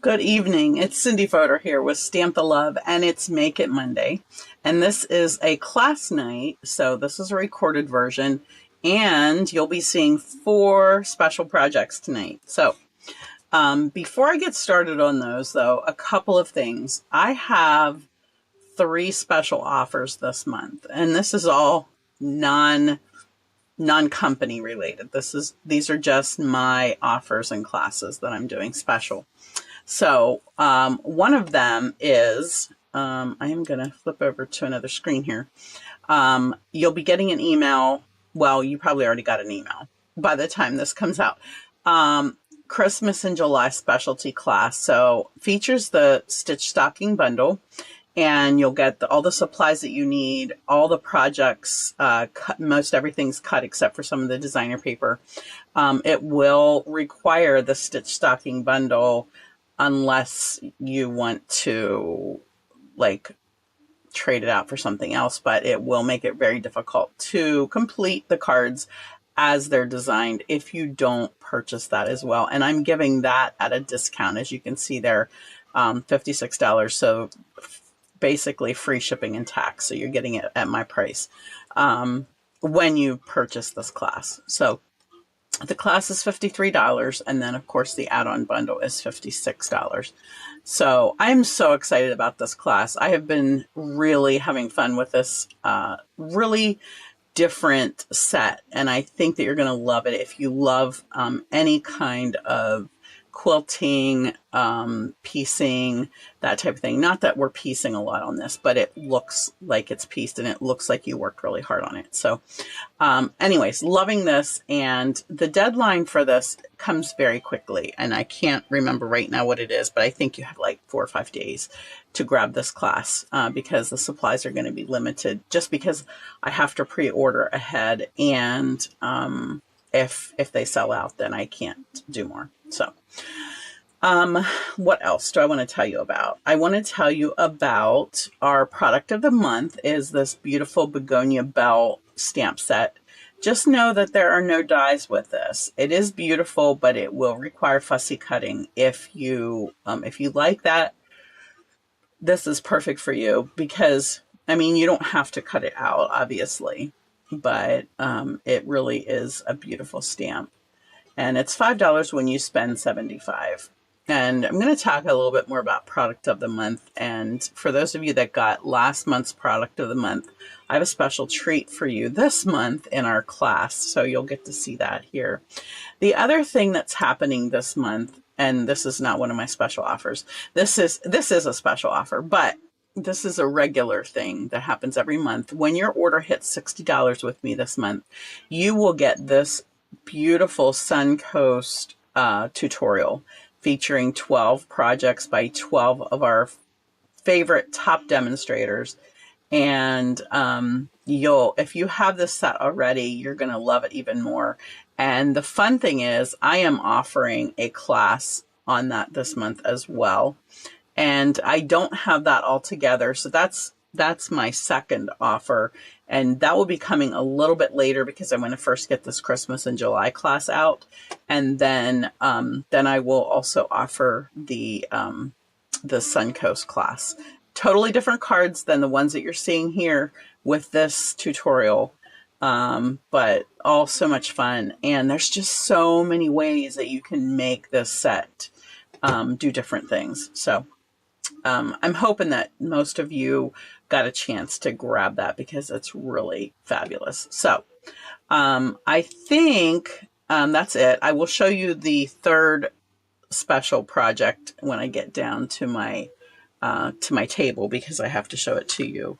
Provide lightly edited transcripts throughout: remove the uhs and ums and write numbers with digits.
Good evening. It's Cindy Fodor here with Stamp the Love, and it's Make It Monday. And this is a class night, so this is a recorded version, and you'll be seeing 4 special projects tonight. So before I get started on those, though, a couple of things. I have 3 special offers this month, and this is all non-company related. These are just my offers and classes that I'm doing special. So one of them is, I am going to flip over to another screen here. You'll be getting an email. Well, you probably already got an email by the time this comes out. Christmas in July specialty class. So features the Stitch Stocking Bundle, and you'll get all the supplies that you need, all the projects, most everything's cut except for some of the designer paper. It will require the Stitch Stocking Bundle unless you want to like trade it out for something else, but it will make it very difficult to complete the cards as they're designed if you don't purchase that as well. And I'm giving that at a discount, as you can see there, $56. So basically free shipping and tax. So you're getting it at my price when you purchase this class. So the class is $53, and then of course the add-on bundle is $56. So I'm so excited about this class. I have been really having fun with this really different set, and I think that you're going to love it if you love any kind of quilting, piecing, that type of thing. Not that we're piecing a lot on this, but it looks like it's pieced and it looks like you worked really hard on it. So anyways, loving this, and the deadline for this comes very quickly, and I can't remember right now what it is, but I think you have like 4 or 5 days to grab this class because the supplies are going to be limited, just because I have to pre-order ahead, and if they sell out, then I can't do more. So what else do I want to tell you about? I want to tell you about our product of the month is this beautiful Begonia Bell stamp set. Just know that there are no dies with this. It is beautiful, but it will require fussy cutting. If you like that, this is perfect for you, because I mean, you don't have to cut it out, obviously, but it really is a beautiful stamp. And it's $5 when you spend $75. And I'm going to talk a little bit more about product of the month. And for those of you that got last month's product of the month, I have a special treat for you this month in our class. So you'll get to see that here. The other thing that's happening this month, and this is not one of my special offers. This is a special offer, but this is a regular thing that happens every month. When your order hits $60 with me this month, you will get this beautiful Suncoast tutorial featuring 12 projects by 12 of our favorite top demonstrators. And if you have this set already, you're going to love it even more. And the fun thing is, I am offering a class on that this month as well. And I don't have that all together. So that's my second offer. And that will be coming a little bit later, because I'm going to first get this Christmas in July class out. And then I will also offer the Suncoast class. Totally different cards than the ones that you're seeing here with this tutorial, but all so much fun. And there's just so many ways that you can make this set do different things. So I'm hoping that most of you got a chance to grab that, because it's really fabulous. So I think that's it. I will show you the third special project when I get down to my table, because I have to show it to you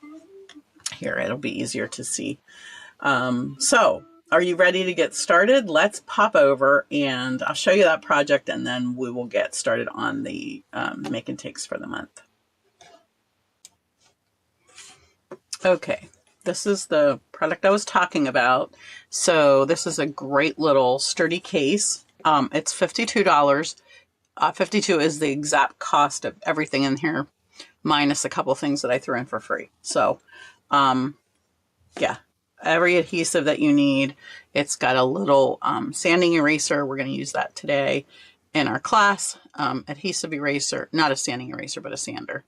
here. It'll be easier to see. So are you ready to get started? Let's pop over and I'll show you that project, and then we will get started on the make and takes for the month. Okay, this is the product I was talking about. So this is a great little sturdy case. It's $52. 52 is the exact cost of everything in here, minus a couple things that I threw in for free. So yeah, every adhesive that you need. It's got a little sanding eraser. We're going to use that today. in our class, adhesive eraser, not a sanding eraser, but a sander,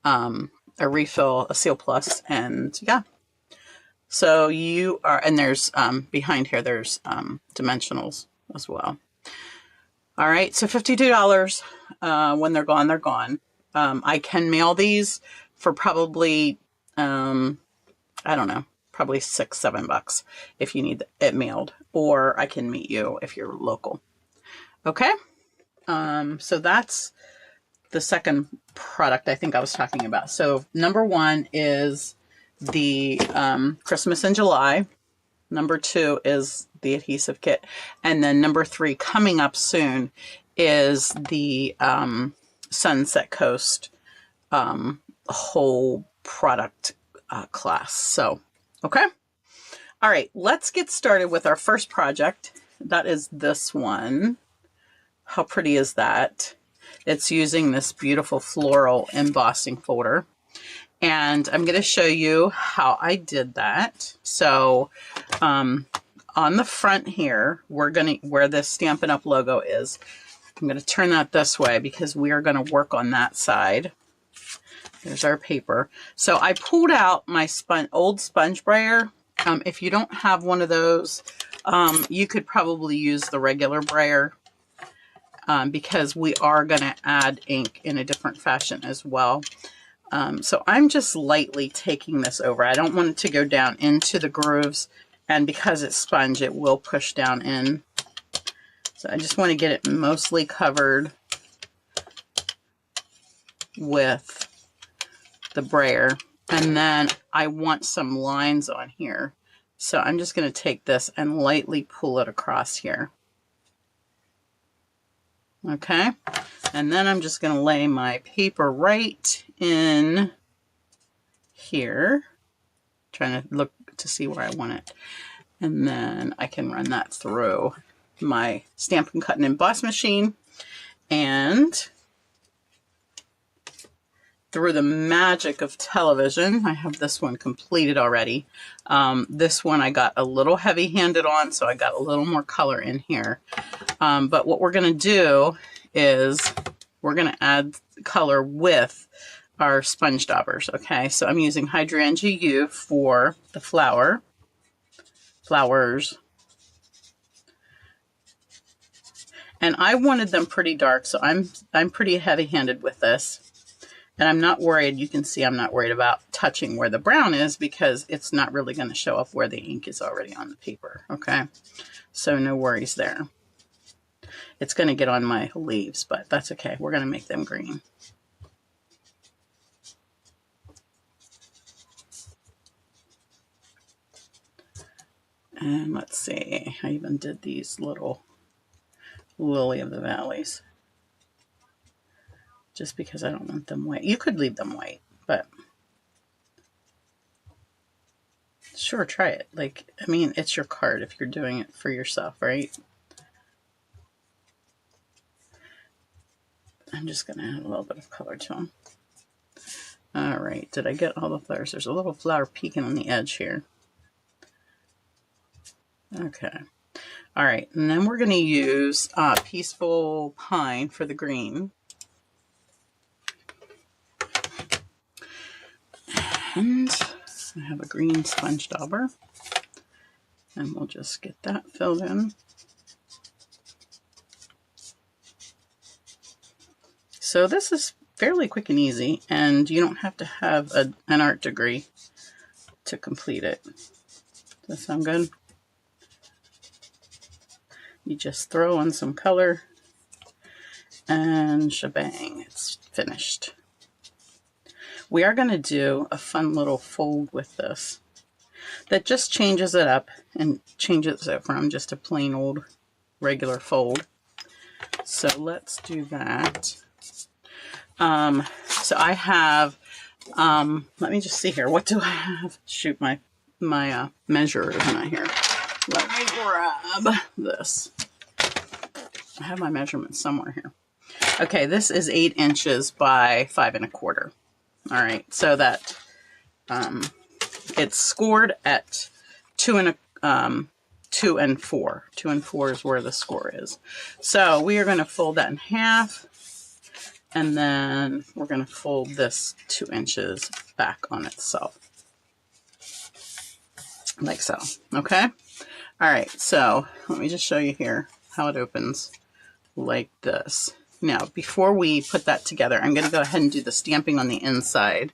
a refill, a Seal Plus, and yeah. So you are, and there's behind here, there's dimensionals as well. All right, so $52. When they're gone, they're gone. I can mail these for probably, I don't know, probably $6-7 if you need it mailed, or I can meet you if you're local. Okay, so that's the second product I think I was talking about. So number 1 is the Christmas in July. Number 2 is the adhesive kit. And then number 3 coming up soon is the Sunset Coast whole product class. So, okay. All right, let's get started with our first project. That is this one. How pretty is that? It's using this beautiful floral embossing folder. And I'm going to show you how I did that. So on the front here, we're going to, where the Stampin' Up! Logo is, I'm going to turn that this way because we are going to work on that side. There's our paper. So I pulled out my old sponge brayer. If you don't have one of those, you could probably use the regular brayer because we are going to add ink in a different fashion as well. So I'm just lightly taking this over. I don't want it to go down into the grooves, and because it's sponge, it will push down in. So I just want to get it mostly covered with the brayer, and then I want some lines on here. So I'm just going to take this and lightly pull it across here. Okay, and then I'm just going to lay my paper right in here, trying to look to see where I want it, and then I can run that through my Stampin' Cut and Emboss machine, and through the magic of television, I have this one completed already. This one I got a little heavy-handed on, so I got a little more color in here. But what we're going to do is we're going to add color with our sponge daubers. Okay, so I'm using Hydrangea U for the flowers. And I wanted them pretty dark, so I'm pretty heavy-handed with this. And I'm not worried, you can see I'm not worried about touching where the brown is because it's not really going to show up where the ink is already on the paper, okay? So no worries there. It's going to get on my leaves, but that's okay. We're going to make them green. And let's see, I even did these little Lily of the Valleys, just because I don't want them white. You could leave them white, but sure, try it. Like, I mean, it's your card if you're doing it for yourself, right? I'm just going to add a little bit of color to them. All right, did I get all the flowers? There's a little flower peeking on the edge here. Okay. All right, and then we're going to use Peaceful Pine for the green. And I have a green sponge dauber, and we'll just get that filled in. So this is fairly quick and easy, and you don't have to have an art degree to complete it. Does that sound good? You just throw on some color, and shebang, it's finished. We are going to do a fun little fold with this that just changes it up and changes it from just a plain old regular fold. So let's do that. So I have, let me just see here. What do I have? Shoot, my measure is not here. Let me grab this. I have my measurements somewhere here. Okay, this is 8 inches by 5 1/4. All right, so that it's scored at 2 2 and 4. 2 and 4 is where the score is. So we are going to fold that in half, and then we're going to fold this 2 inches back on itself, like so. Okay. All right. So let me just show you here how it opens, like this. Now, before we put that together, I'm going to go ahead and do the stamping on the inside.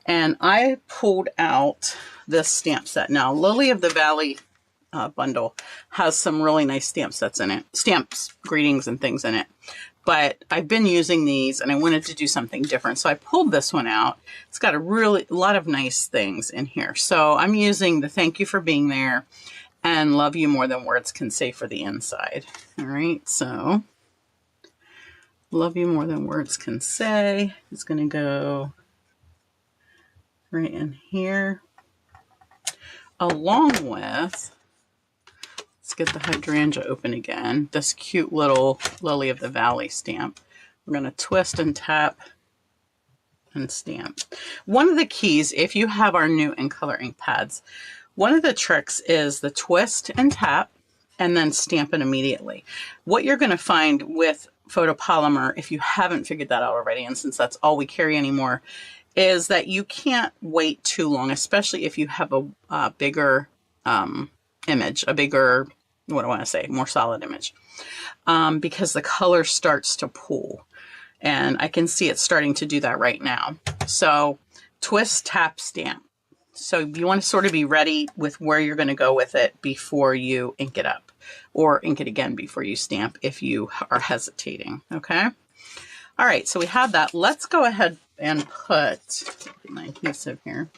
And I pulled out this stamp set. Now, Lily of the Valley bundle has some really nice stamp sets in it, stamps, greetings, and things in it. But I've been using these, and I wanted to do something different. So I pulled this one out. It's got a lot of nice things in here. So I'm using the thank you for being there and love you more than words can say for the inside. All right, so love you more than words can say is going to go right in here, along with, let's get the hydrangea open again, this cute little Lily of the Valley stamp. We're going to twist and tap and stamp. One of the keys, if you have our new in color ink pads, one of the tricks is the twist and tap and then stamp it immediately. What you're going to find with photopolymer, if you haven't figured that out already, and since that's all we carry anymore, is that you can't wait too long, especially if you have a bigger image, a bigger, what do I want to say, more solid image, because the color starts to pool. And I can see it starting to do that right now. So twist, tap, stamp. So you want to sort of be ready with where you're going to go with it before you ink it up, or ink it again before you stamp if you are hesitating. Okay. All right. So we have that. Let's go ahead and put my adhesive here.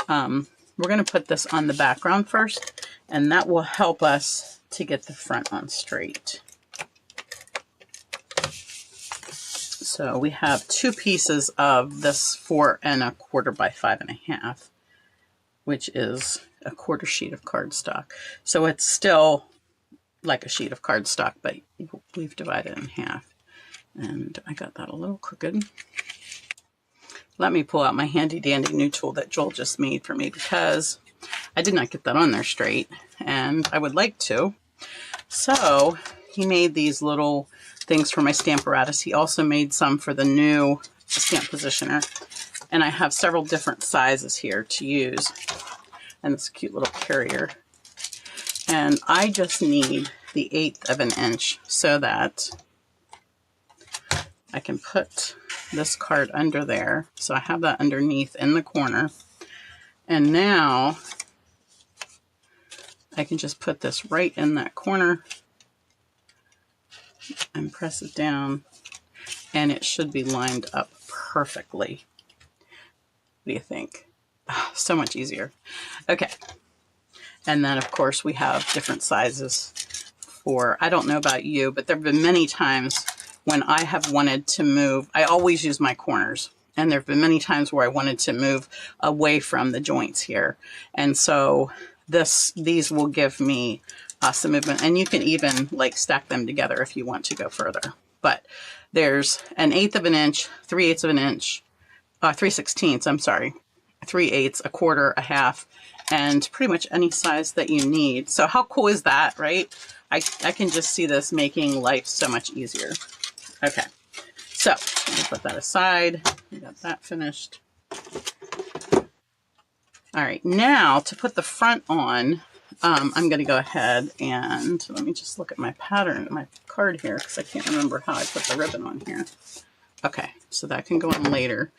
We're going to put this on the background first, and that will help us to get the front on straight. So we have 2 pieces of this 4 1/4 by 5 1/2, which is a 1/4 sheet of cardstock. So it's still like a sheet of cardstock, but we've divided it in half. And I got that a little crooked. Let me pull out my handy dandy new tool that Joel just made for me, because I did not get that on there straight, and I would like to. So he made these little things for my Stamparatus. He also made some for the new stamp positioner, and I have several different sizes here to use, and this cute little carrier. And I just need the 1/8 of an inch so that I can put this card under there. So I have that underneath in the corner. And now I can just put this right in that corner and press it down, and it should be lined up perfectly. What do you think? Oh, so much easier. Okay. And then of course we have different sizes for, I don't know about you, but there have been many times when I have wanted to move. I always use my corners, and there have been many times where I wanted to move away from the joints here. And so these will give me some movement, and you can even like stack them together if you want to go further. But there's an 1/8 of an inch, 3/8 of an inch, 3/16, I'm sorry, 3/8, 1/4, 1/2, and pretty much any size that you need. So how cool is that, right? I can just see this making life so much easier. Okay, so let me put that aside. We got that finished. All right, now to put the front on, I'm going to go ahead and let me just look at my pattern, my card here, because I can't remember how I put the ribbon on here. Okay, so that can go on later.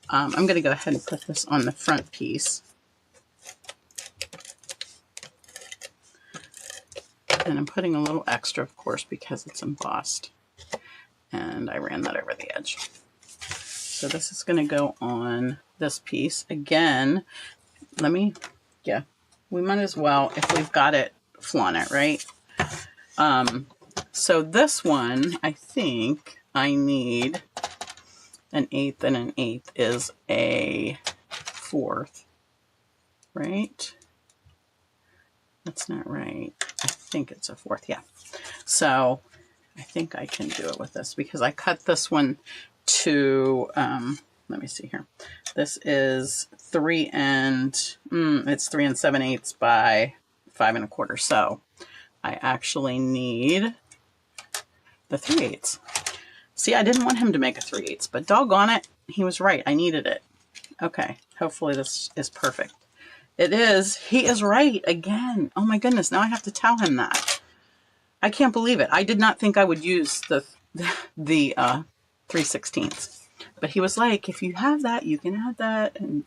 I'm going to go ahead and put this on the front piece. And I'm putting a little extra, of course, because it's embossed. And I ran that over the edge. So this is going to go on this piece. Again, we might as well, if we've got it, flaunt it, right? So this one, I think I need an 1/8 and an 1/8 is a 1/4, right? That's not right. I think it's a 1/4, yeah. So I think I can do it with this because I cut this one to, let me see here. This is 3 7/8 by 5 1/4. So I actually need the 3/8. See, I didn't want him to make a 3/8, but doggone it, he was right. I needed it. Okay, hopefully this is perfect. It is. He is right again. Oh my goodness, now I have to tell him that. I can't believe it. I did not think I would use the 3/16. But he was like, if you have that, you can add that. And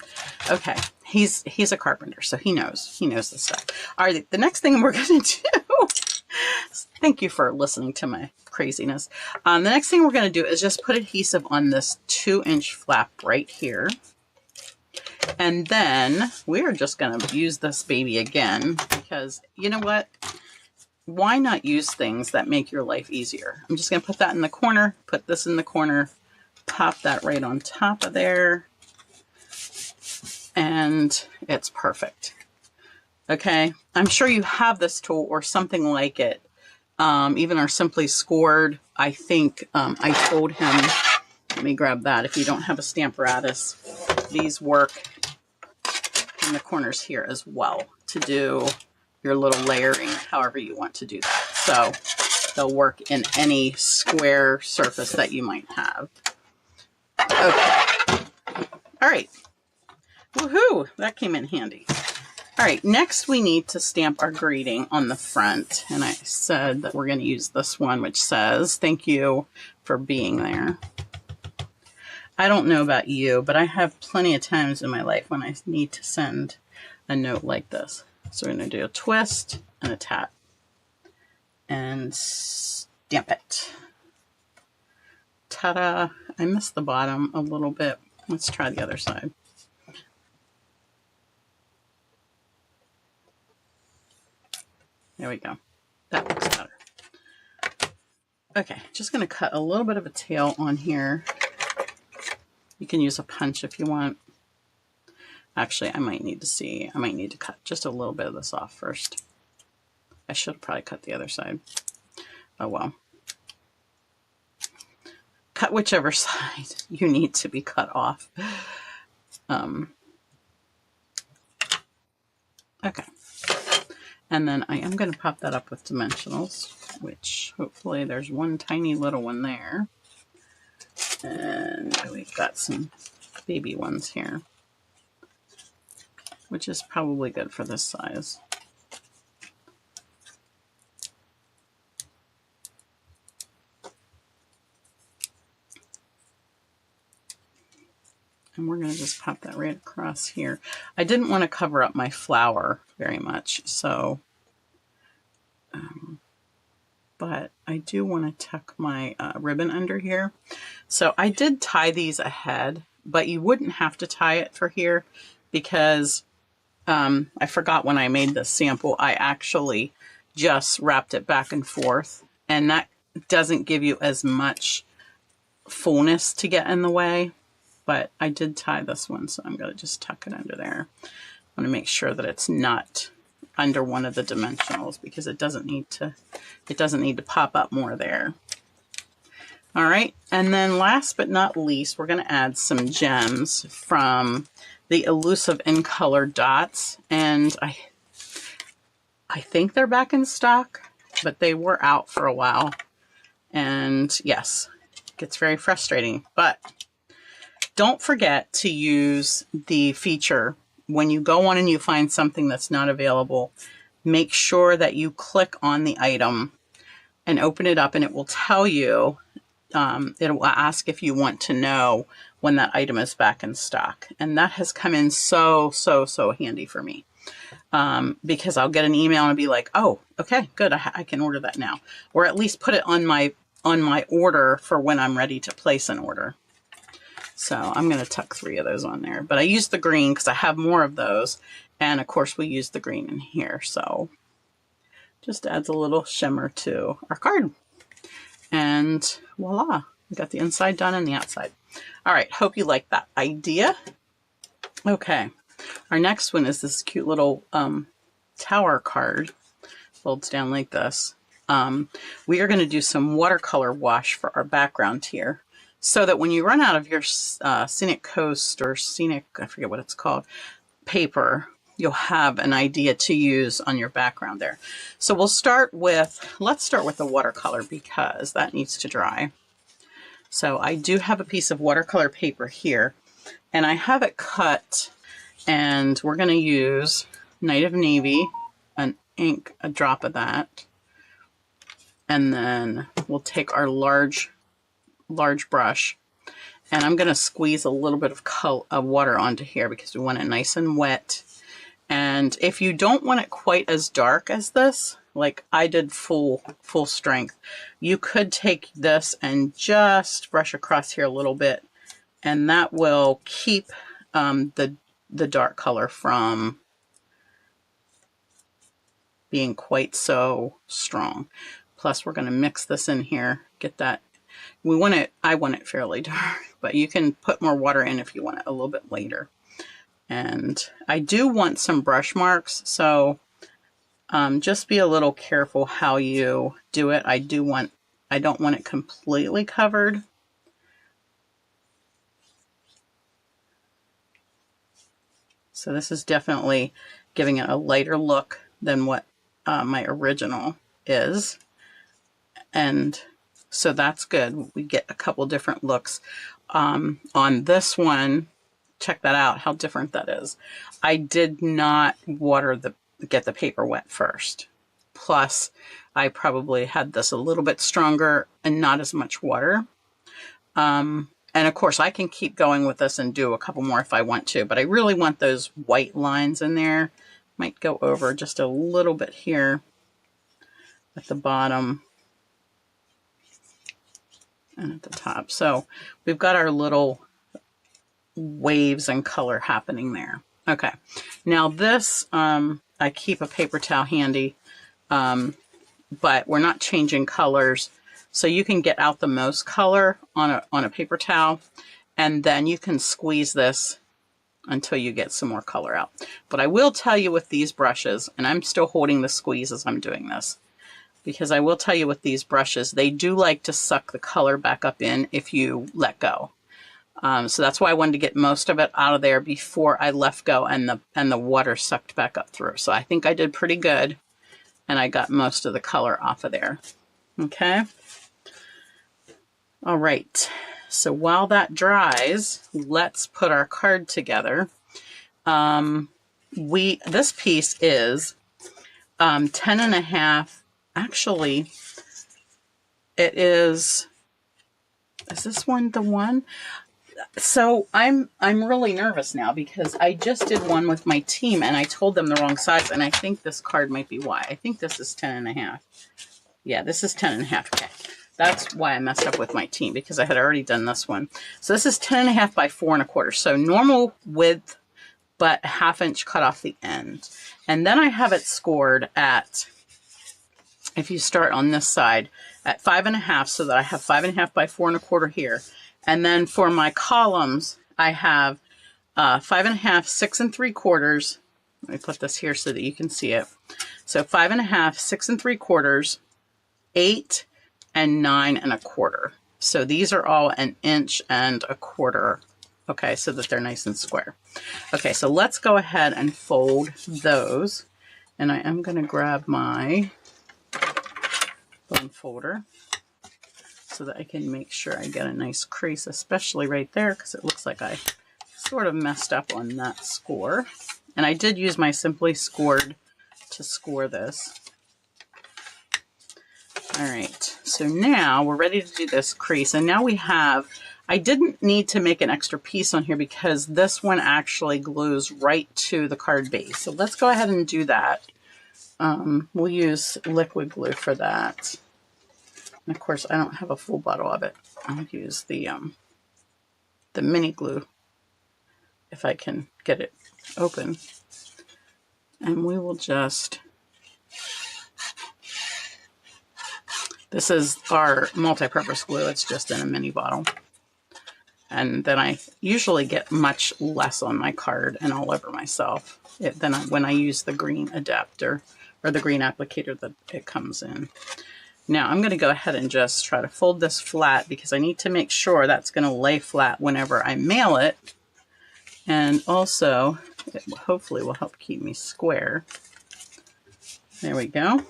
okay, he's a carpenter, so he knows this stuff. All right, the next thing we're going to do, thank you for listening to my craziness. The next thing we're going to do is just put adhesive on this 2-inch flap right here. And then we're just going to use this baby again, because you know what? Why not use things that make your life easier? I'm just going to put that in the corner, put this in the corner, pop that right on top of there, and it's perfect. Okay, I'm sure you have this tool or something like it, even our Simply Scored. I think I told him, let me grab that. If you don't have a Stamparatus, these work in the corners here as well to do your little layering, however you want to do that. So they'll work in any square surface that you might have. Okay. All right. Woohoo! That came in handy. All right. Next, we need to stamp our greeting on the front. And I said that we're going to use this one, which says, "Thank you for being there." I don't know about you, but I have plenty of times in my life when I need to send a note like this. So we're going to do a twist and a tap and stamp it. Ta-da! I missed the bottom a little bit. Let's try the other side. There we go. That looks better. Okay, just going to cut a little bit of a tail on here. You can use a punch if you want. Actually, I might need to cut just a little bit of this off first. I should have probably cut the other side. Oh well. Cut whichever side you need to be cut off. Okay. And then I am going to pop that up with dimensionals, which hopefully there's one tiny little one there. And we've got some baby ones here, which is probably good for this size. And we're going to just pop that right across here. I didn't want to cover up my flower very much, so, but I do want to tuck my ribbon under here. So I did tie these ahead, but you wouldn't have to tie it for here because I forgot when I made this sample, I actually just wrapped it back and forth, and that doesn't give you as much fullness to get in the way. But I did tie this one, so I'm going to just tuck it under there. I want to make sure that it's not under one of the dimensionals because it doesn't need to pop up more there. All right, and then last but not least, we're going to add some gems from the Elusive in Color dots, and I think they're back in stock, but they were out for a while. And yes, it gets very frustrating, but don't forget to use the feature when you go on and you find something that's not available. Make sure that you click on the item and open it up, and it will tell you, it will ask if you want to know when that item is back in stock. And that has come in so handy for me, because I'll get an email and be like, oh, okay, good, I can order that now, or at least put it on my order for when I'm ready to place an order. So I'm going to tuck 3 of those on there, but I use the green because I have more of those. And of course we use the green in here. So just adds a little shimmer to our card, and voila, we got the inside done and the outside. All right. Hope you like that idea. Okay. Our next one is this cute little tower card. Folds down like this. We are going to do some watercolor wash for our background here, so that when you run out of your Scenic Coast or Scenic, I forget what it's called, paper, you'll have an idea to use on your background there. So let's start with the watercolor because that needs to dry. So I do have a piece of watercolor paper here, and I have it cut, and we're going to use Night of Navy, an ink, a drop of that, and then we'll take our large brush, and I'm going to squeeze a little bit of water onto here because we want it nice and wet. And if you don't want it quite as dark as this, like I did full strength, you could take this and just brush across here a little bit, and that will keep the dark color from being quite so strong. Plus we're going to mix this in here, get that. I want it fairly dark, but you can put more water in if you want it a little bit later. And I do want some brush marks, so just be a little careful how you do it. I don't want it completely covered. So this is definitely giving it a lighter look than what my original is. And so that's good. We get a couple different looks. On this one, check that out, how different that is. I did not get the paper wet first. Plus, I probably had this a little bit stronger and not as much water. And of course, I can keep going with this and do a couple more if I want to, but I really want those white lines in there. Might go over just a little bit here at the bottom and at the top. So we've got our little waves and color happening there. Okay, now this, I keep a paper towel handy, but we're not changing colors. So you can get out the most color on a paper towel, and then you can squeeze this until you get some more color out. But I will tell you with these brushes, and I'm still holding the squeeze as I'm doing this, because I will tell you with these brushes, they do like to suck the color back up in if you let go. So that's why I wanted to get most of it out of there before I let go and the water sucked back up through. So I think I did pretty good, and I got most of the color off of there. Okay. All right. So while that dries, let's put our card together. This piece is 10.5. Actually, it is this one the one? So I'm really nervous now because I just did one with my team and I told them the wrong size, and I think this card might be why. I think this is 10.5. Yeah, this is 10.5. Okay. That's why I messed up with my team, because I had already done this one. So this is 10.5 by 4.25. So normal width, but a 1/2 inch cut off the end. And then I have it scored at, if you start on this side, at 5.5, so that I have 5.5 by 4.25 here. And then for my columns, I have 5.5, 6 3/4. Let me put this here so that you can see it. So 5.5, 6 3/4, 8, and 9 1/4. So these are all 1 1.25 inches. Okay, so that they're nice and square. Okay, so let's go ahead and fold those. And I am going to grab my bone folder so that I can make sure I get a nice crease, especially right there, because it looks like I sort of messed up on that score. And I did use my Simply Scored to score this. All right, so now we're ready to do this crease. And now we have, I didn't need to make an extra piece on here because this one actually glues right to the card base. So let's go ahead and do that. We'll use liquid glue for that. And of course, I don't have a full bottle of it. I'll use the mini glue if I can get it open. And we will just, this is our multi-purpose glue. It's just in a mini bottle. And then I usually get much less on my card and all over myself than when I use the green adapter or the green applicator that it comes in. Now I'm going to go ahead and just try to fold this flat because I need to make sure that's going to lay flat whenever I mail it. And also, It hopefully will help keep me square. There we go.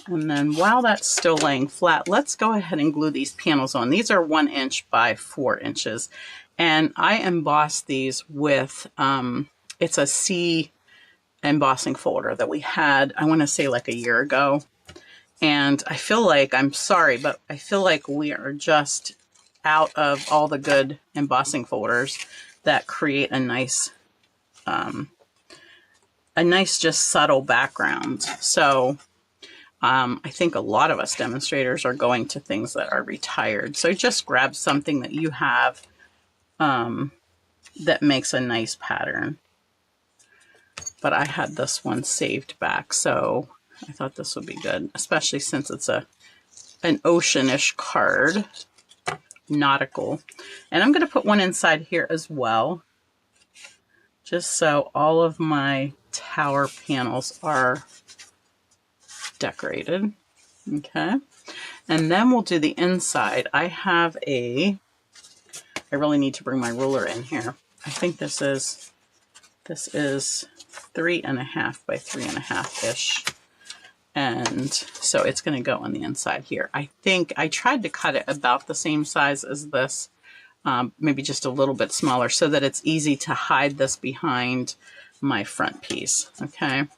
And then while that's still laying flat, let's go ahead and glue these panels on. These are 1 inch by 4 inches. And I embossed these with, it's a C embossing folder that we had, I want to say like a year ago. And I feel like, I'm sorry, but I feel like we are just out of all the good embossing folders that create a nice just subtle background. So I think a lot of us demonstrators are going to things that are retired. So just grab something that you have that makes a nice pattern. But I had this one saved back, so I thought this would be good, especially since it's an oceanish card, nautical. And I'm going to put one inside here as well, just so all of my tower panels are decorated. Okay, and then we'll do the inside. I really need to bring my ruler in here. I think this is 3.5 by 3.5 ish. And so it's going to go on the inside here. I think I tried to cut it about the same size as this, maybe just a little bit smaller, so that it's easy to hide this behind my front piece. Okay,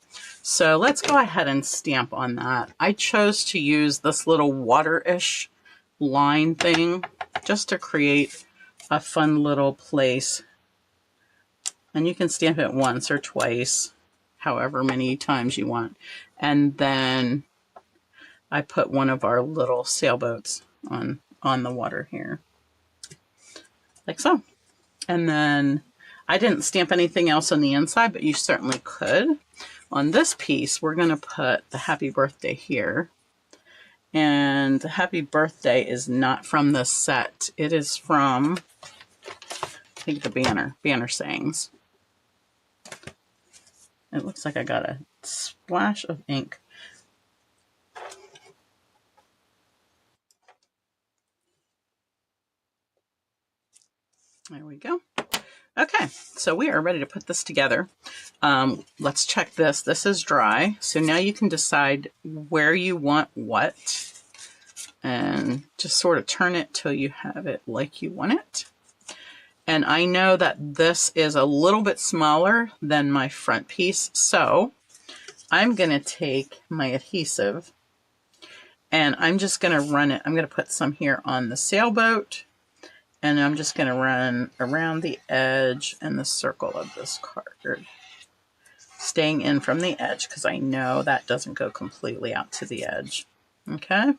so let's go ahead and stamp on that. I chose to use this little water-ish line thing just to create a fun little place. And you can stamp it once or twice, however many times you want. And then I put one of our little sailboats on the water here, like so. And then I didn't stamp anything else on the inside, but you certainly could. On this piece, we're going to put the happy birthday here. And the happy birthday is not from this set. It is from, I think, the banner sayings. It looks like I got a splash of ink. There we go. Okay, so we are ready to put this together. Let's check this. This is dry. So now you can decide where you want what. And just sort of turn it till you have it like you want it. And I know that this is a little bit smaller than my front piece, so I'm going to take my adhesive and I'm just going to run it. I'm going to put some here on the sailboat, and I'm just going to run around the edge and the circle of this card, staying in from the edge because I know that doesn't go completely out to the edge. Okay,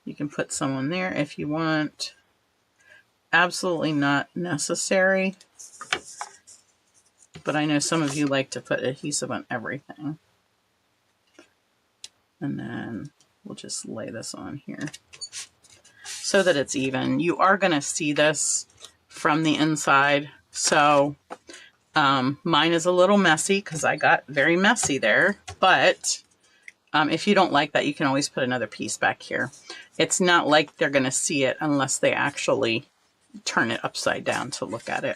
you can put someone there if you want. Absolutely not necessary, but I know some of you like to put adhesive on everything. And then we'll just lay this on here so that it's even. You are going to see this from the inside. So mine is a little messy because I got very messy there, but if you don't like that, you can always put another piece back here. It's not like they're going to see it unless they actually turn it upside down to look at it.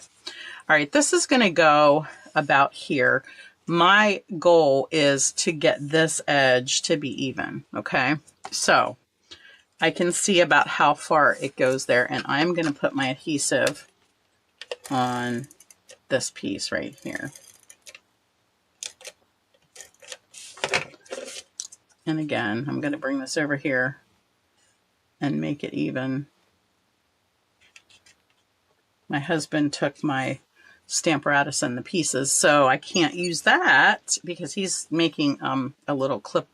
All right, this is going to go about here. My goal is to get this edge to be even, okay? So I can see about how far it goes there, and I'm going to put my adhesive on this piece right here. And again, I'm going to bring this over here and make it even. My husband took my Stamparatus and the pieces, so I can't use that because he's making a little clip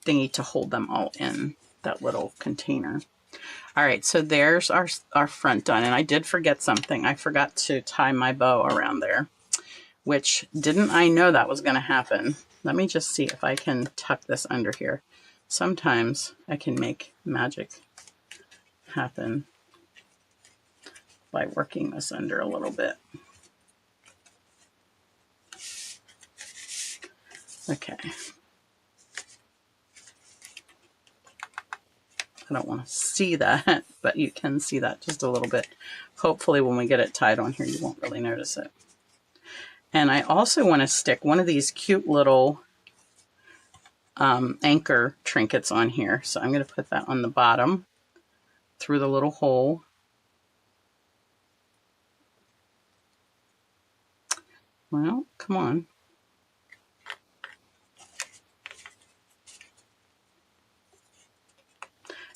thingy to hold them all in that little container. All right, so there's our front done, and I did forget something. I forgot to tie my bow around there, which didn't I know that was going to happen. Let me just see if I can tuck this under here. Sometimes I can make magic happen by working this under a little bit. Okay. I don't want to see that, but you can see that just a little bit. Hopefully when we get it tied on here, you won't really notice it. And I also want to stick one of these cute little anchor trinkets on here. So I'm going to put that on the bottom through the little hole. Well, come on.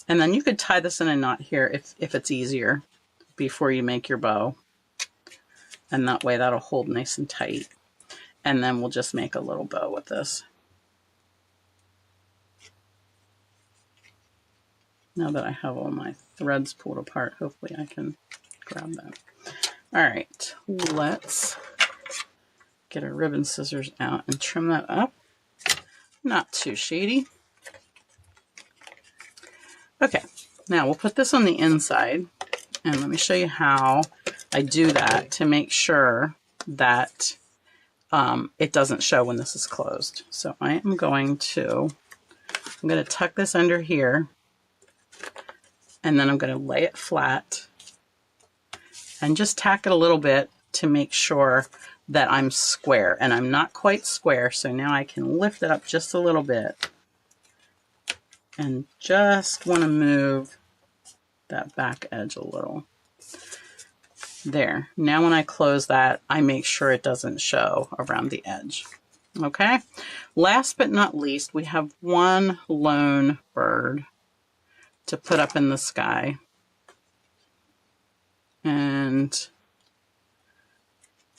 And then you could tie this in a knot here if it's easier before you make your bow. And that way that'll hold nice and tight. And then we'll just make a little bow with this. Now that I have all my threads pulled apart, hopefully I can grab that. All right, let's get our ribbon scissors out and trim that up. Not too shady. Okay, now we'll put this on the inside, and let me show you how I do that to make sure that it doesn't show when this is closed. So I'm going to tuck this under here, and then I'm going to lay it flat and just tack it a little bit to make sure that I'm square, and I'm not quite square. So now I can lift it up just a little bit and just want to move that back edge a little. There. Now when I close that, I make sure it doesn't show around the edge. Okay. Last but not least, we have one lone bird to put up in the sky. And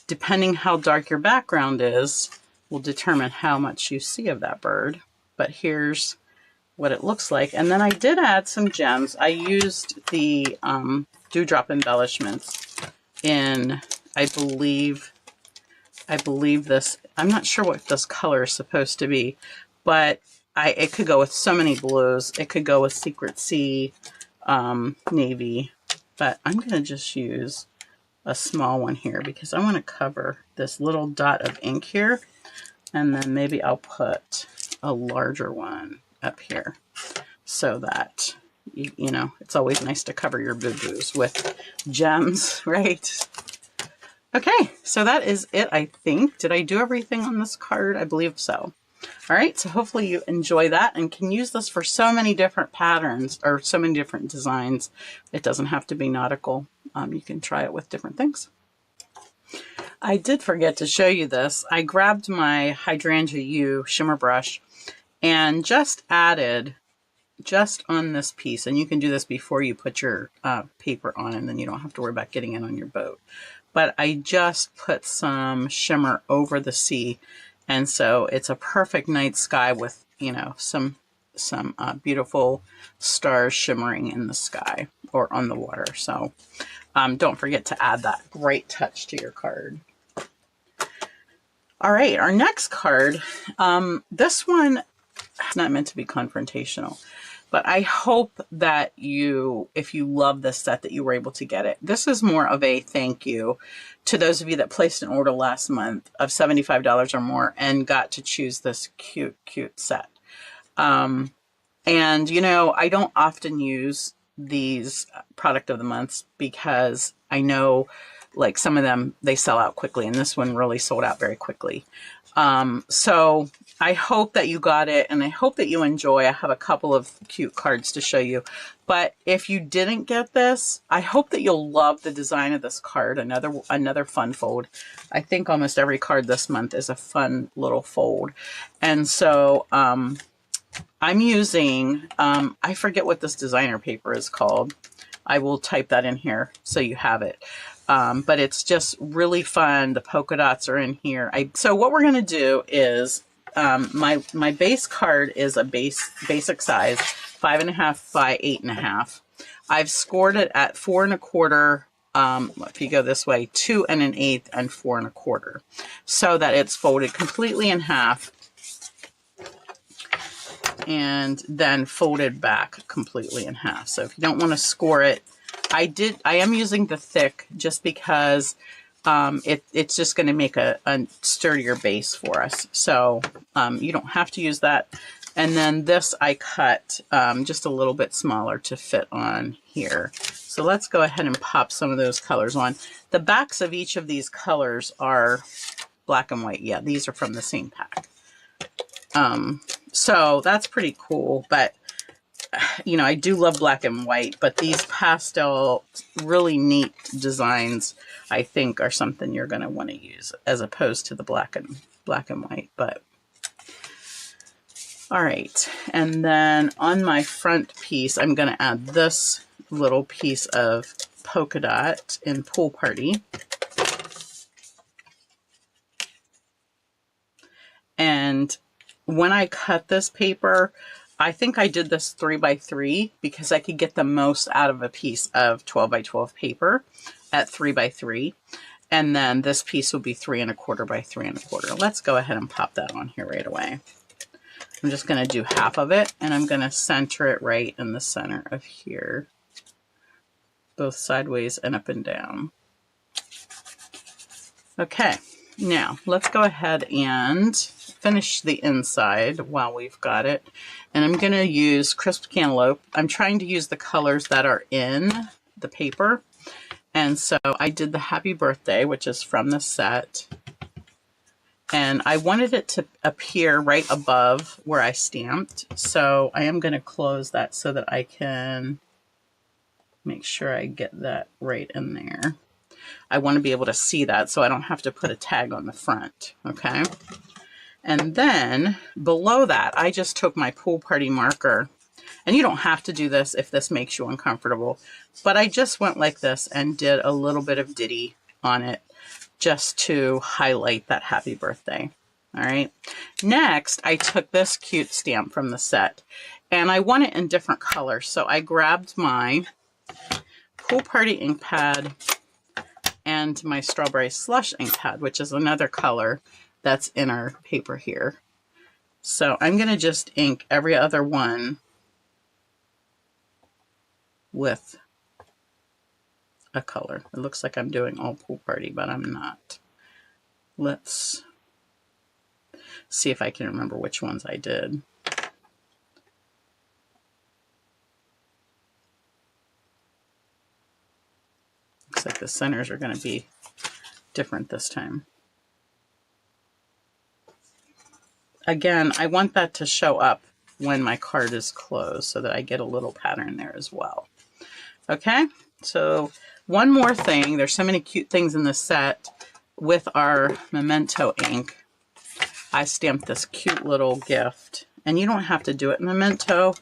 depending how dark your background is, will determine how much you see of that bird. But here's what it looks like. And then I did add some gems. I used the dewdrop embellishments in, I believe this, I'm not sure what this color is supposed to be, but it could go with so many blues. It could go with Secret Sea, navy, but I'm going to just use a small one here because I want to cover this little dot of ink here, and then maybe I'll put a larger one up here so that you know, it's always nice to cover your boo-boos with gems, right? Okay, so that is it, I think. Did I do everything on this card? I believe so. All right, so hopefully you enjoy that and can use this for so many different patterns or so many different designs. It doesn't have to be nautical. You can try it with different things. I did forget to show you this. I grabbed my Hydrangea U shimmer brush and just added just on this piece, and you can do this before you put your paper on, and then you don't have to worry about getting it on your boat. But I just put some shimmer over the sea, and so it's a perfect night sky with, you know, some beautiful stars shimmering in the sky or on the water. So don't forget to add that great touch to your card. All right, our next card, this one is not meant to be confrontational, but I hope that if you love this set, that you were able to get it. This is more of a thank you to those of you that placed an order last month of $75 or more and got to choose this cute, cute set. And, you know, I don't often use these product of the months because I know like some of them, they sell out quickly, and this one really sold out very quickly. So I hope that you got it, and I hope that you enjoy. I have a couple of cute cards to show you, but if you didn't get this, I hope that you'll love the design of this card. Another fun fold. I think almost every card this month is a fun little fold. And so, I'm using, I forget what this designer paper is called. I will type that in here so you have it. But it's just really fun. The polka dots are in here. So what we're going to do is, my base card is a basic size, 5.5 by 8.5. I've scored it at 4 1/4. If you go this way, 2 1/8 and 4 1/4, so that it's folded completely in half and then folded back completely in half. So if you don't want to score it, I am using the thick just because it's just going to make a sturdier base for us. So you don't have to use that. And then this I cut just a little bit smaller to fit on here. So let's go ahead and pop some of those colors on. The backs of each of these colors are black and white. Yeah, these are from the same pack. So that's pretty cool. But, you know, I do love black and white, but these pastel, really neat designs, I think, are something you're going to want to use as opposed to the black and white. But all right, and then on my front piece, I'm going to add this little piece of polka dot in Pool Party. And when I cut this paper, I think I did this 3x3 because I could get the most out of a piece of 12x12 paper at 3x3. And then this piece will be 3 1/4 by 3 1/4. Let's go ahead and pop that on here right away. I'm just going to do half of it, and I'm going to center it right in the center of here, both sideways and up and down. Okay, now let's go ahead and finish the inside while we've got it. And I'm going to use Crisp Cantaloupe. I'm trying to use the colors that are in the paper. And so I did the Happy Birthday, which is from the set. And I wanted it to appear right above where I stamped. So I am going to close that so that I can make sure I get that right in there. I want to be able to see that so I don't have to put a tag on the front. Okay. And then below that, I just took my Pool Party marker. And you don't have to do this if this makes you uncomfortable. But I just went like this and did a little bit of ditty on it, just to highlight that Happy Birthday. All right. Next, I took this cute stamp from the set, and I want it in different colors. So I grabbed my Pool Party ink pad and my Strawberry Slush ink pad, which is another color that's in our paper here. So I'm going to just ink every other one with a color. It looks like I'm doing all Pool Party, but I'm not. Let's see if I can remember which ones I did. Looks like the centers are going to be different this time. Again, I want that to show up when my card is closed so that I get a little pattern there as well. Okay, so one more thing. There's so many cute things in this set. With our Memento ink, I stamped this cute little gift. And you don't have to do it in Memento,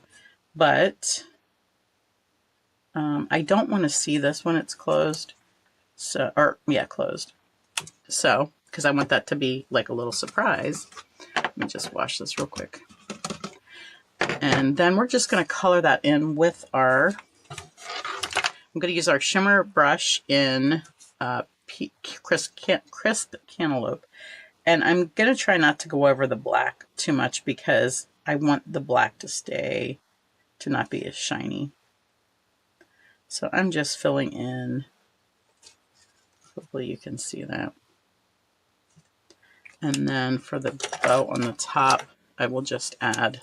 but I don't want to see this when it's closed. So, or yeah, closed. So, because I want that to be like a little surprise. Let me just wash this real quick. And then we're just going to color that in with our, I'm going to use our shimmer brush in Crisp Cantaloupe. And I'm going to try not to go over the black too much because I want the black to not be as shiny. So I'm just filling in. Hopefully you can see that. And then for the bow on the top, I will just add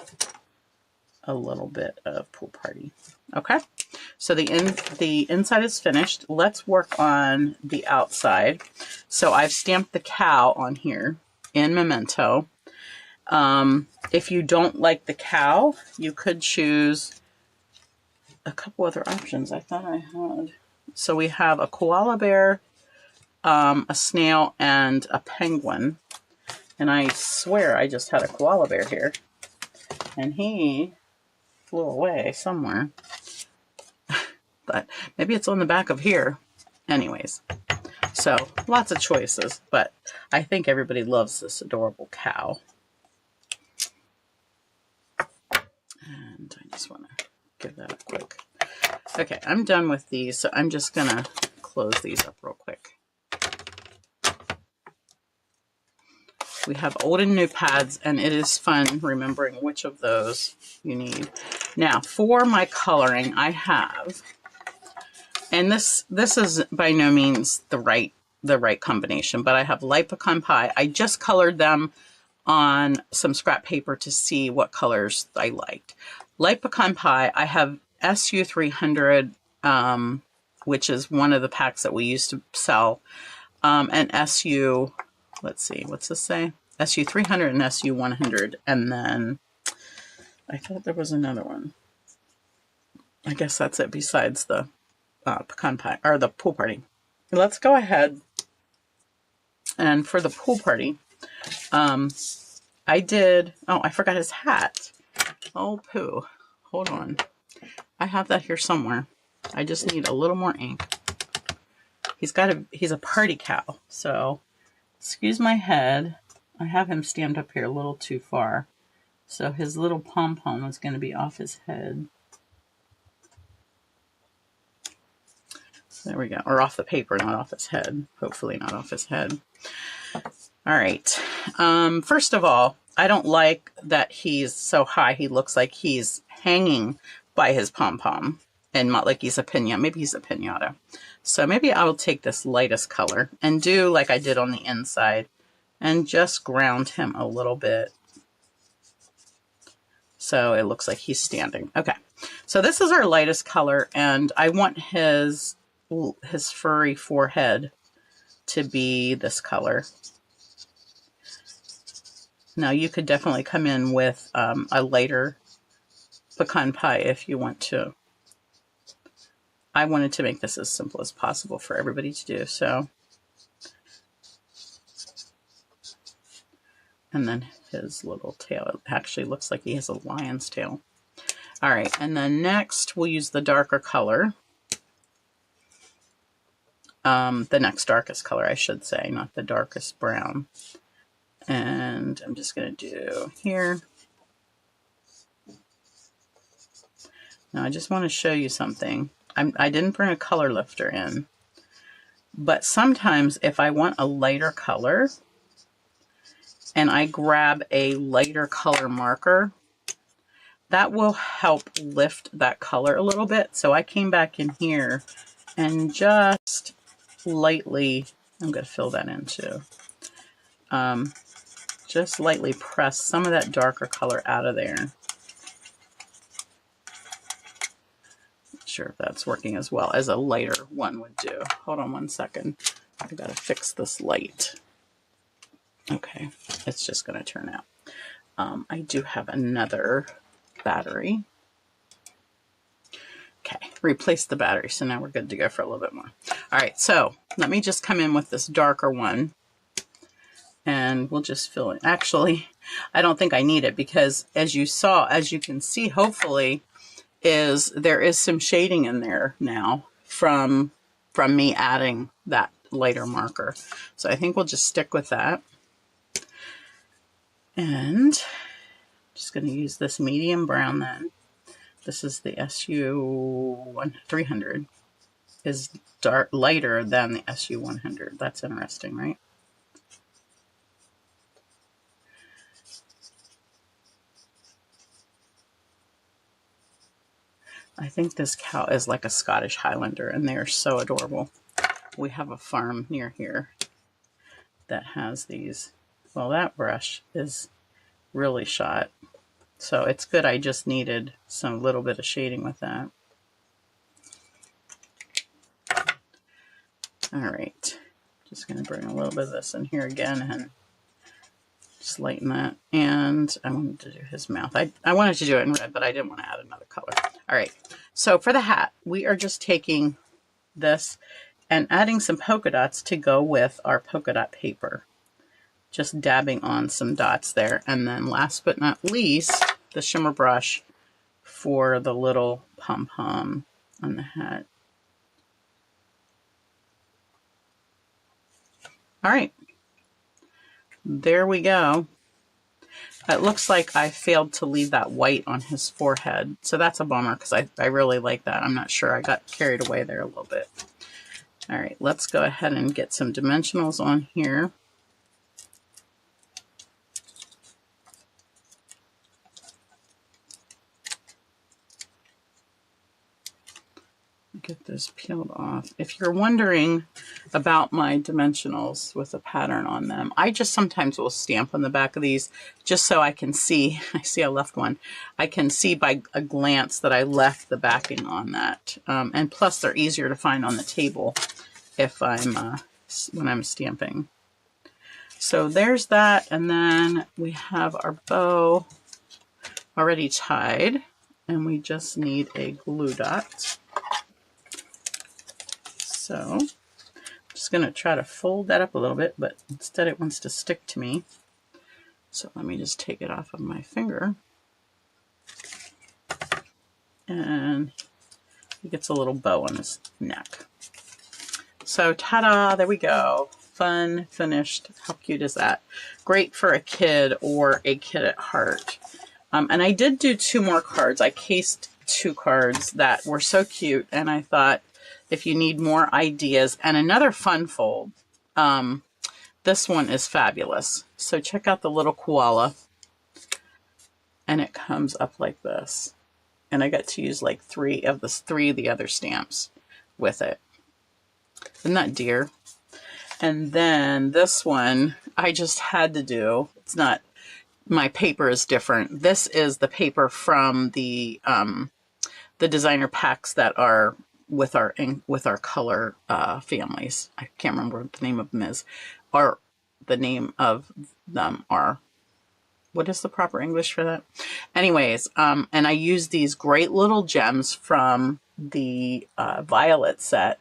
a little bit of Pool Party. Okay, so the inside is finished. Let's work on the outside. So I've stamped the cow on here in Memento. If you don't like the cow, you could choose a couple other options. I thought I had. So we have a koala bear, a snail, and a penguin. And I swear I just had a koala bear here. And he flew away somewhere. But maybe it's on the back of here. Anyways, so lots of choices. But I think everybody loves this adorable cow. And I just want to give that a quick. Okay, I'm done with these. So I'm just going to close these up real quick. We have old and new pads, and it is fun remembering which of those you need. Now, for my coloring, I have, and this is by no means the right combination, but I have Light Pecan Pie. I just colored them on some scrap paper to see what colors I liked. Light Pecan Pie, I have SU 300, which is one of the packs that we used to sell, and SU let's see, what's this say? SU 300 and SU 100. And then I thought there was another one. I guess that's it besides the pecan pie, or the pool party. Let's go ahead. And for the pool party, I did, oh, I forgot his hat. Oh, poo. Hold on. I have that here somewhere. I just need a little more ink. He's a party cow. So, excuse my head. I have him stamped up here a little too far. So his little pom-pom is going to be off his head. There we go. Or off the paper, not off his head. Hopefully not off his head. All right. First of all, I don't like that he's so high. He looks like he's hanging by his pom-pom and not like he's a pinata. Maybe he's a pinata. So maybe I will take this lightest color and do like I did on the inside and just ground him a little bit. So it looks like he's standing. Okay. So this is our lightest color, and I want his furry forehead to be this color. Now you could definitely come in with a lighter pecan pie if you want to. I wanted to make this as simple as possible for everybody to do, so. And then his little tail, it actually looks like he has a lion's tail. All right, and then next we'll use the darker color. The next darkest color, I should say, not the darkest brown. And I'm just going to do here. Now I just want to show you something. I didn't bring a color lifter in, but sometimes if I want a lighter color and I grab a lighter color marker, that will help lift that color a little bit. So I came back in here and just lightly, I'm going to fill that in too. Just lightly press some of that darker color out of there. Not sure if that's working as well as a lighter one would do. Hold on one second. I've got to fix this light. Okay, it's just going to turn out. I do have another battery. Okay, replace the battery. So now we're good to go for a little bit more. All right, so let me just come in with this darker one. And we'll just fill it. Actually, I don't think I need it because as you can see, hopefully, there is some shading in there now from me adding that lighter marker. So I think we'll just stick with that. And I'm just going to use this medium brown then. This is the SU 300. Is lighter than the SU 100. That's interesting, right? I think this cow is like a Scottish Highlander, and they are so adorable. We have a farm near here that has these. Well, that brush is really shot. So it's good. I just needed some little bit of shading with that. All right. Just going to bring a little bit of this in here again and just lighten that. And I wanted to do his mouth. I wanted to do it in red, but I didn't want to add another color. All right. So for the hat, we are just taking this and adding some polka dots to go with our polka dot paper. Just dabbing on some dots there. And then last but not least, the shimmer brush for the little pom-pom on the hat. All right. There we go. It looks like I failed to leave that white on his forehead. So that's a bummer because I really like that. I'm not sure. I got carried away there a little bit. All right, let's go ahead and get some dimensionals on here. Get this peeled off. If you're wondering about my dimensionals with a pattern on them, I just sometimes will stamp on the back of these just so I can see. I see I left one. I can see by a glance that I left the backing on that. And plus they're easier to find on the table if I'm when I'm stamping. So there's that, and then we have our bow already tied, and we just need a glue dot. So I'm just going to try to fold that up a little bit, but instead it wants to stick to me. So let me just take it off of my finger. And he gets a little bow on his neck. So ta-da, there we go. Fun, finished. How cute is that? Great for a kid or a kid at heart. And I did do 2 more cards. I cased 2 cards that were so cute, and I thought if you need more ideas, and another fun fold, this one is fabulous. So check out the little koala, and it comes up like this. And I got to use like 3 of the other stamps with it. Isn't that dear? And then this one, I just had to do, it's not, my paper is different. This is the paper from the designer packs that are with our color families. I can't remember what the name of them is. Or the name of them are, what is the proper English for that? Anyways, and I used these great little gems from the Violet set.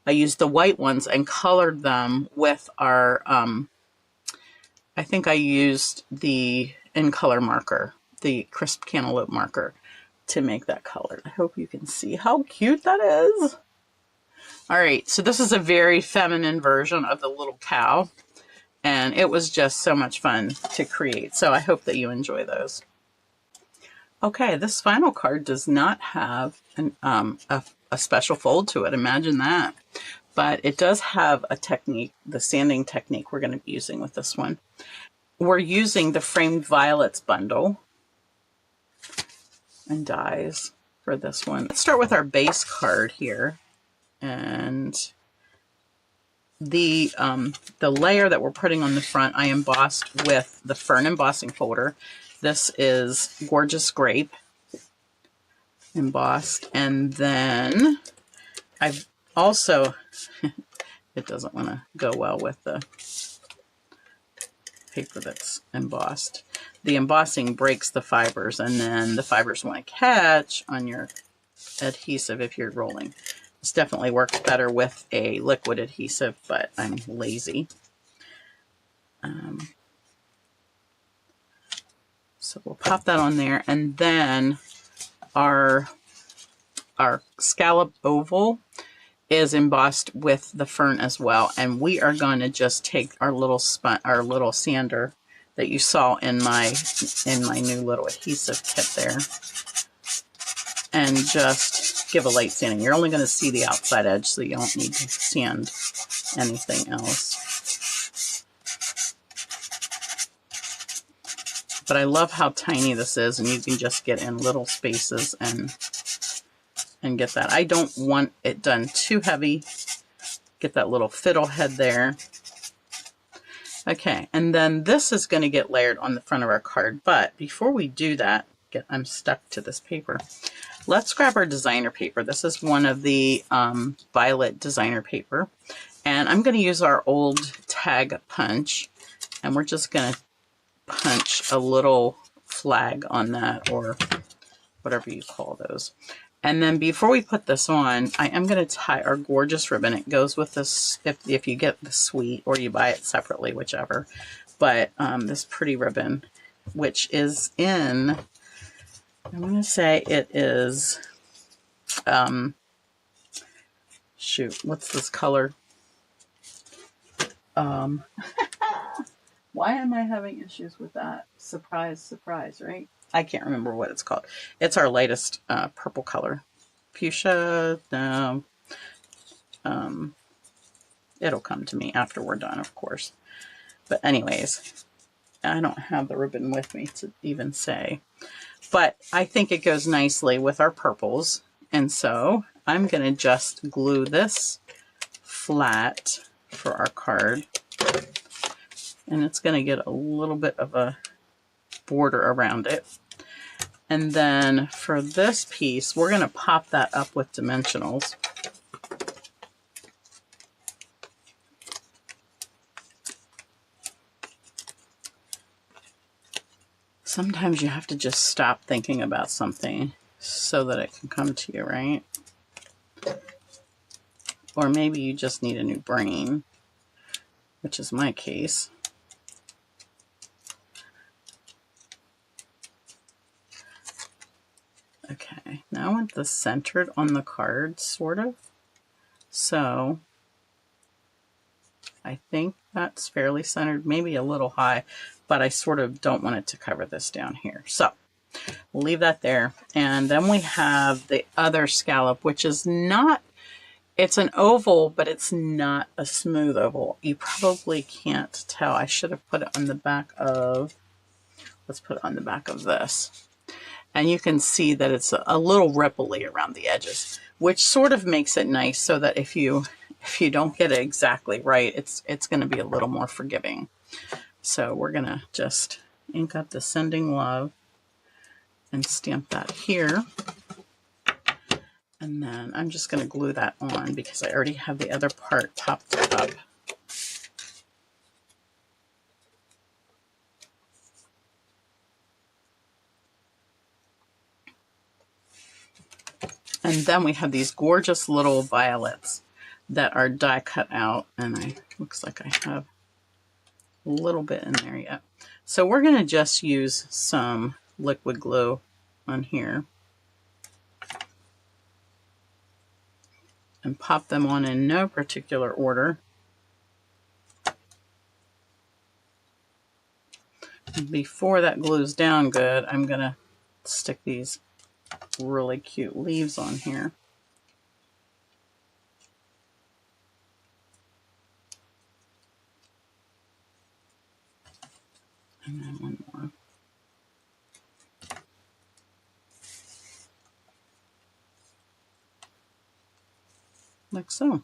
I used the white ones and colored them with our, I think I used the in color marker, the crisp cantaloupe marker, to make that color. I hope you can see how cute that is. All right, so this is a very feminine version of the little cow, and it was just so much fun to create. So I hope that you enjoy those. Okay, this final card does not have a special fold to it. Imagine that. But it does have a technique, the sanding technique we're going to be using with this one. We're using the Framed Violets bundle and dies for this one. Let's start with our base card here. And the layer that we're putting on the front, I embossed with the Fern embossing folder. This is Gorgeous Grape embossed. And then I've also, it doesn't want to go well with the paper that's embossed. The embossing breaks the fibers, and then the fibers want to catch on your adhesive if you're rolling. This definitely works better with a liquid adhesive, but I'm lazy. So we'll pop that on there, and then our scallop oval is embossed with the fern as well, and we are going to just take our little sander that you saw in my new little adhesive kit there, and just give a light sanding. You're only going to see the outside edge, so you don't need to sand anything else. But I love how tiny this is, and you can just get in little spaces and get that. I don't want it done too heavy. Get that little fiddle head there. Okay, and then this is going to get layered on the front of our card. But before we do that, I'm stuck to this paper. Let's grab our designer paper. This is one of the Violet designer paper. And I'm going to use our old tag punch. And we're just going to punch a little flag on that, or whatever you call those. And then before we put this on, I am going to tie our gorgeous ribbon. It goes with this, if you get the suite or you buy it separately, whichever. But this pretty ribbon, which is in, I'm going to say it is, shoot, what's this color? Why am I having issues with that? Surprise, surprise, right? I can't remember what it's called. It's our latest purple color. Fuchsia, no. It'll come to me after we're done, of course. But anyways, I don't have the ribbon with me to even say. But I think it goes nicely with our purples. And so I'm going to just glue this flat for our card. And it's going to get a little bit of a border around it. And then for this piece, we're going to pop that up with dimensionals. Sometimes you have to just stop thinking about something so that it can come to you, right? Or maybe you just need a new brain, which is my case. Okay, now I want this centered on the card, sort of. So I think that's fairly centered, maybe a little high, but I sort of don't want it to cover this down here. So we'll leave that there. And then we have the other scallop, which is not, it's an oval, but it's not a smooth oval. You probably can't tell. I should have put it on the back of, let's put it on the back of this. And you can see that it's a little ripply around the edges, which sort of makes it nice so that if you don't get it exactly right, it's going to be a little more forgiving. So we're going to just ink up the Sending Love and stamp that here. And then I'm just going to glue that on because I already have the other part popped up. And then we have these gorgeous little violets that are die cut out, and looks like I have a little bit in there yet. So we're going to just use some liquid glue on here and pop them on in no particular order. Before that glues down good, I'm going to stick these really cute leaves on here. And then one more. Like so.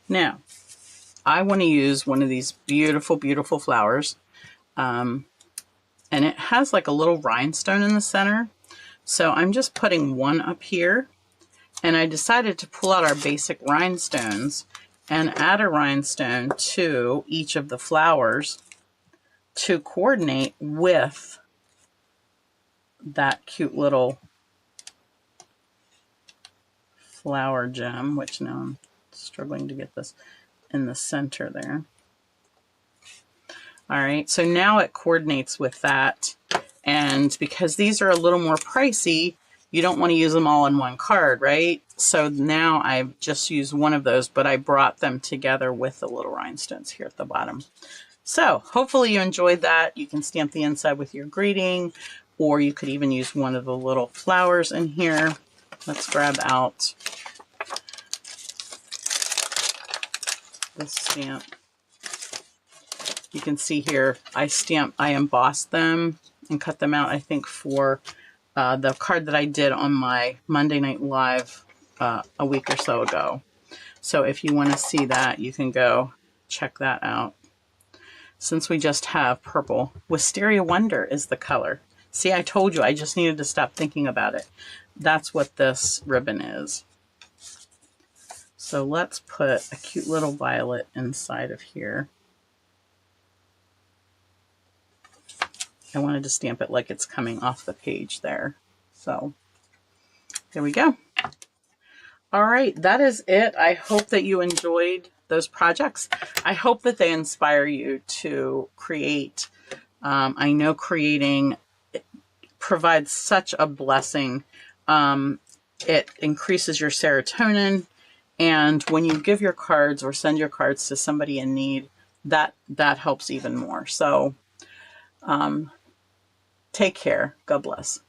Now, I want to use one of these beautiful, beautiful flowers. And it has like a little rhinestone in the center. So I'm just putting one up here. And I decided to pull out our basic rhinestones and add a rhinestone to each of the flowers to coordinate with that cute little flower gem, which now I'm struggling to get this in the center there. All right, so now it coordinates with that. And because these are a little more pricey, you don't want to use them all in one card, right? So now I've just used one of those, but I brought them together with the little rhinestones here at the bottom. So hopefully you enjoyed that. You can stamp the inside with your greeting, or you could even use one of the little flowers in here. Let's grab out the stamp. You can see here, I embossed them and cut them out, I think, for the card that I did on my Monday Night Live a week or so ago. So if you want to see that, you can go check that out. Since we just have purple, Wisteria Wonder is the color. See, I told you, I just needed to stop thinking about it. That's what this ribbon is. So let's put a cute little violet inside of here. I wanted to stamp it like it's coming off the page there. So there we go. All right, that is it. I hope that you enjoyed those projects. I hope that they inspire you to create. I know creating provides such a blessing. It increases your serotonin. And when you give your cards or send your cards to somebody in need, that helps even more. So take care. God bless.